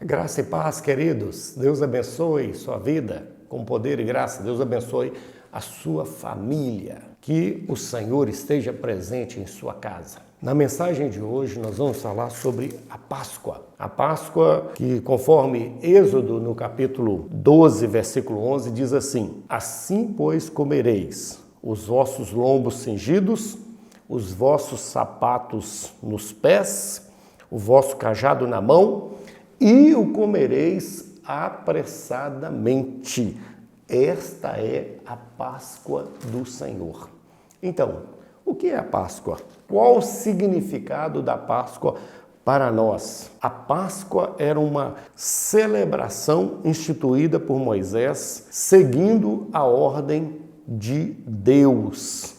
Graça e paz, queridos. Deus abençoe sua vida com poder e graça. Deus abençoe a sua família. Que o Senhor esteja presente em sua casa. Na mensagem de hoje nós vamos falar sobre a Páscoa. A Páscoa que, conforme Êxodo, no capítulo 12, versículo 11, diz assim: Assim, pois, comereis os vossos lombos cingidos, os vossos sapatos nos pés, o vosso cajado na mão, e o comereis apressadamente. Esta é a Páscoa do Senhor. Então, o que é a Páscoa? Qual o significado da Páscoa para nós? A Páscoa era uma celebração instituída por Moisés, seguindo a ordem de Deus.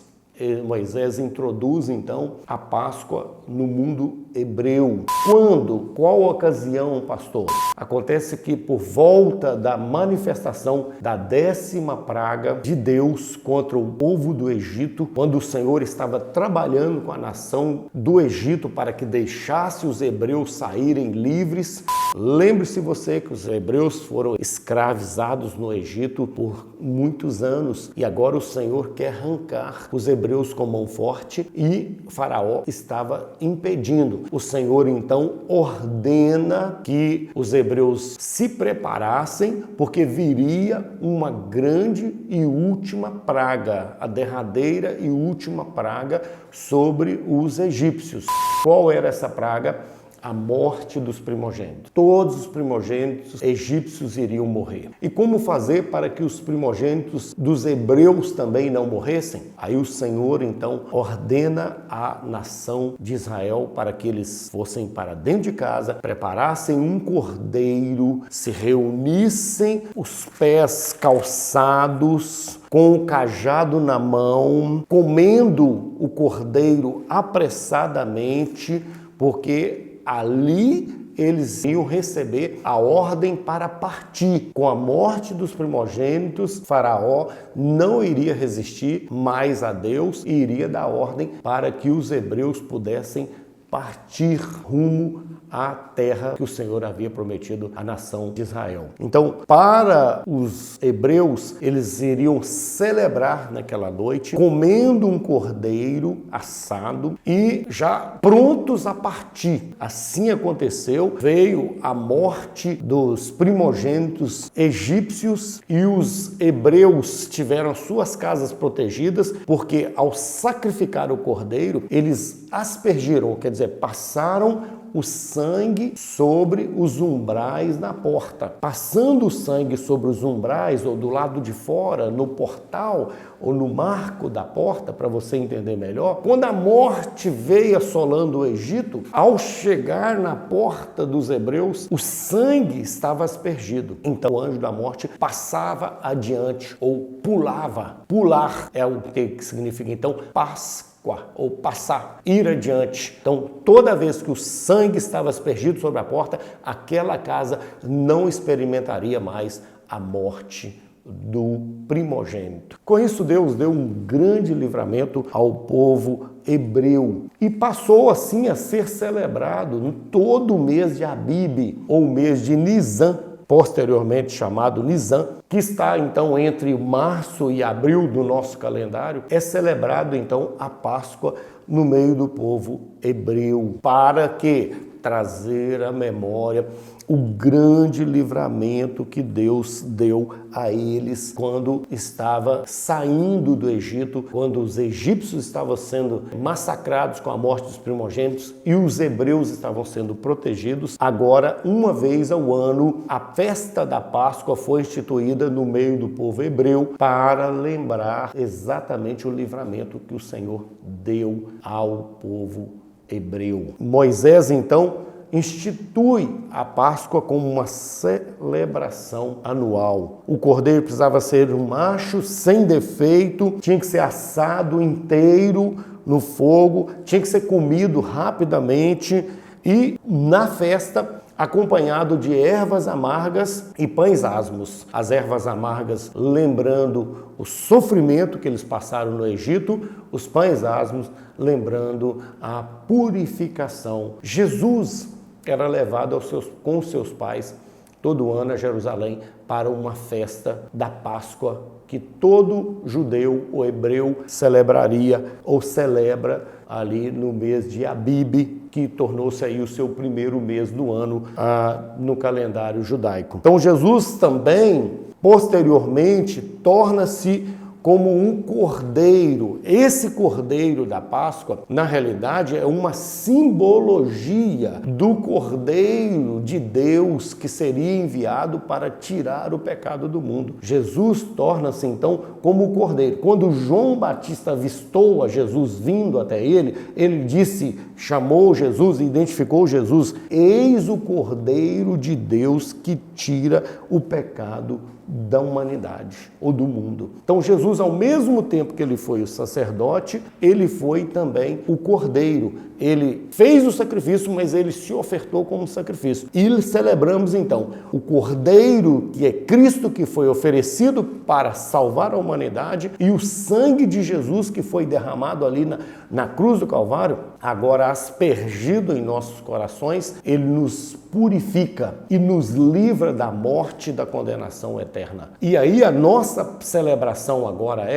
Moisés introduz, então, a Páscoa no mundo hebreu. Quando? Qual ocasião, pastor? Acontece que por volta da manifestação da 10ª praga de Deus contra o povo do Egito, quando o Senhor estava trabalhando com a nação do Egito para que deixasse os hebreus saírem livres. Lembre-se você que os hebreus foram escravizados no Egito por muitos anos e agora o Senhor quer arrancar os hebreus com mão forte e Faraó estava impedindo. O Senhor então ordena que os hebreus se preparassem porque viria uma grande e última praga, a derradeira e última praga sobre os egípcios. Qual era essa praga? A morte dos primogênitos. Todos os primogênitos egípcios iriam morrer. E como fazer para que os primogênitos dos hebreus também não morressem? Aí o Senhor então ordena à nação de Israel para que eles fossem para dentro de casa, preparassem um cordeiro, se reunissem, os pés calçados, com o cajado na mão, comendo o cordeiro apressadamente, porque ali eles iam receber a ordem para partir. Com a morte dos primogênitos, Faraó não iria resistir mais a Deus e iria dar ordem para que os hebreus pudessem partir rumo à terra que o Senhor havia prometido à nação de Israel. Então, para os hebreus, eles iriam celebrar naquela noite, comendo um cordeiro assado e já prontos a partir. Assim aconteceu, veio a morte dos primogênitos egípcios e os hebreus tiveram suas casas protegidas, porque ao sacrificar o cordeiro, eles aspergiram, quer dizer, passaram o sangue sobre os umbrais da porta. Passando o sangue sobre os umbrais, ou do lado de fora, no portal, ou no marco da porta, para você entender melhor, quando a morte veio assolando o Egito, ao chegar na porta dos hebreus, o sangue estava aspergido. Então o anjo da morte passava adiante, ou pulava. Pular é o que significa, então, Páscoa, ou passar, ir adiante. Então, toda vez que o sangue estava aspergido sobre a porta, aquela casa não experimentaria mais a morte do primogênito. Com isso, Deus deu um grande livramento ao povo hebreu e passou assim a ser celebrado em todo o mês de Abib, ou mês de Nisan, posteriormente chamado Nisan, que está então entre março e abril do nosso calendário. É celebrado então a Páscoa no meio do povo hebreu, para que trazer à memória o grande livramento que Deus deu a eles quando estava saindo do Egito, quando os egípcios estavam sendo massacrados com a morte dos primogênitos e os hebreus estavam sendo protegidos. Agora, uma vez ao ano, a festa da Páscoa foi instituída no meio do povo hebreu para lembrar exatamente o livramento que o Senhor deu ao povo hebreu. Moisés, então, institui a Páscoa como uma celebração anual. O cordeiro precisava ser um macho sem defeito, tinha que ser assado inteiro no fogo, tinha que ser comido rapidamente e na festa acompanhado de ervas amargas e pães asmos. As ervas amargas lembrando o sofrimento que eles passaram no Egito, os pães asmos lembrando a purificação. Jesus era levado com seus pais todo ano a Jerusalém para uma festa da Páscoa que todo judeu ou hebreu celebraria ou celebra ali no mês de Abib, que tornou-se aí o seu primeiro mês do ano no calendário judaico. Então Jesus também, posteriormente, torna-se como um cordeiro. Esse cordeiro da Páscoa, na realidade, é uma simbologia do cordeiro de Deus que seria enviado para tirar o pecado do mundo. Jesus torna-se, então, como o cordeiro. Quando João Batista avistou a Jesus vindo até ele disse, chamou Jesus e identificou Jesus: eis o cordeiro de Deus que tira o pecado da humanidade ou do mundo. Então Jesus, ao mesmo tempo que ele foi o sacerdote, ele foi também o cordeiro. Ele fez o sacrifício, mas ele se ofertou como sacrifício. E celebramos então o cordeiro, que é Cristo, que foi oferecido para salvar a humanidade, e o sangue de Jesus que foi derramado ali na cruz do Calvário, agora aspergido em nossos corações, ele nos purifica e nos livra da morte e da condenação eterna. E aí a nossa celebração agora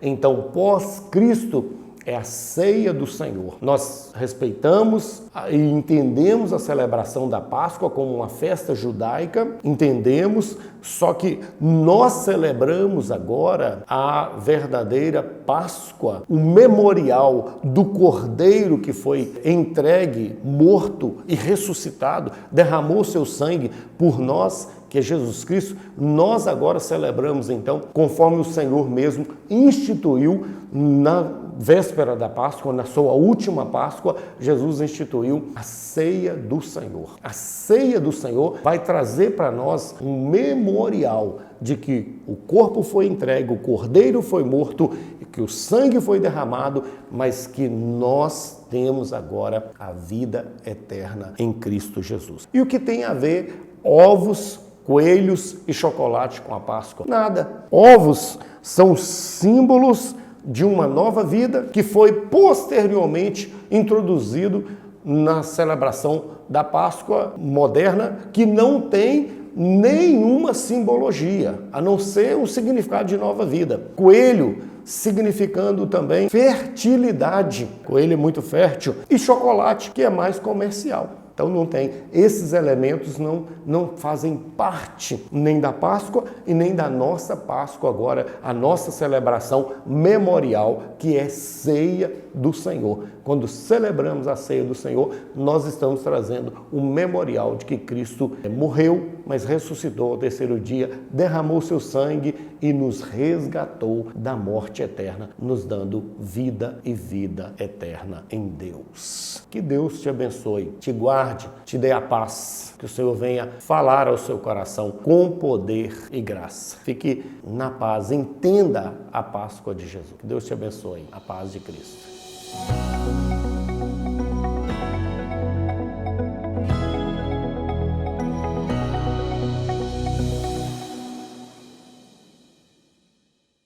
então, pós-Cristo, é a ceia do Senhor. Nós respeitamos e entendemos a celebração da Páscoa como uma festa judaica, entendemos, só que nós celebramos agora a verdadeira Páscoa, o memorial do Cordeiro que foi entregue, morto e ressuscitado, derramou seu sangue por nós, que é Jesus Cristo. Nós agora celebramos então, conforme o Senhor mesmo instituiu na véspera da Páscoa, na sua última Páscoa, Jesus instituiu a ceia do Senhor. A ceia do Senhor vai trazer para nós um memorial de que o corpo foi entregue, o cordeiro foi morto, que o sangue foi derramado, mas que nós temos agora a vida eterna em Cristo Jesus. E o que tem a ver ovos, coelhos e chocolate com a Páscoa? Nada. Ovos são símbolos de uma nova vida que foi posteriormente introduzido na celebração da Páscoa moderna, que não tem nenhuma simbologia, a não ser o significado de nova vida. Coelho significando também fertilidade, coelho é muito fértil, e chocolate, que é mais comercial. Então não tem, esses elementos não fazem parte nem da Páscoa e nem da nossa Páscoa agora, a nossa celebração memorial, que é ceia do Senhor. Quando celebramos a ceia do Senhor, nós estamos trazendo o memorial de que Cristo morreu, mas ressuscitou ao terceiro dia, derramou seu sangue e nos resgatou da morte eterna, nos dando vida e vida eterna em Deus. Que Deus te abençoe, te guarde, te dê a paz, que o Senhor venha falar ao seu coração com poder e graça. Fique na paz, entenda a Páscoa de Jesus. Que Deus te abençoe, a paz de Cristo.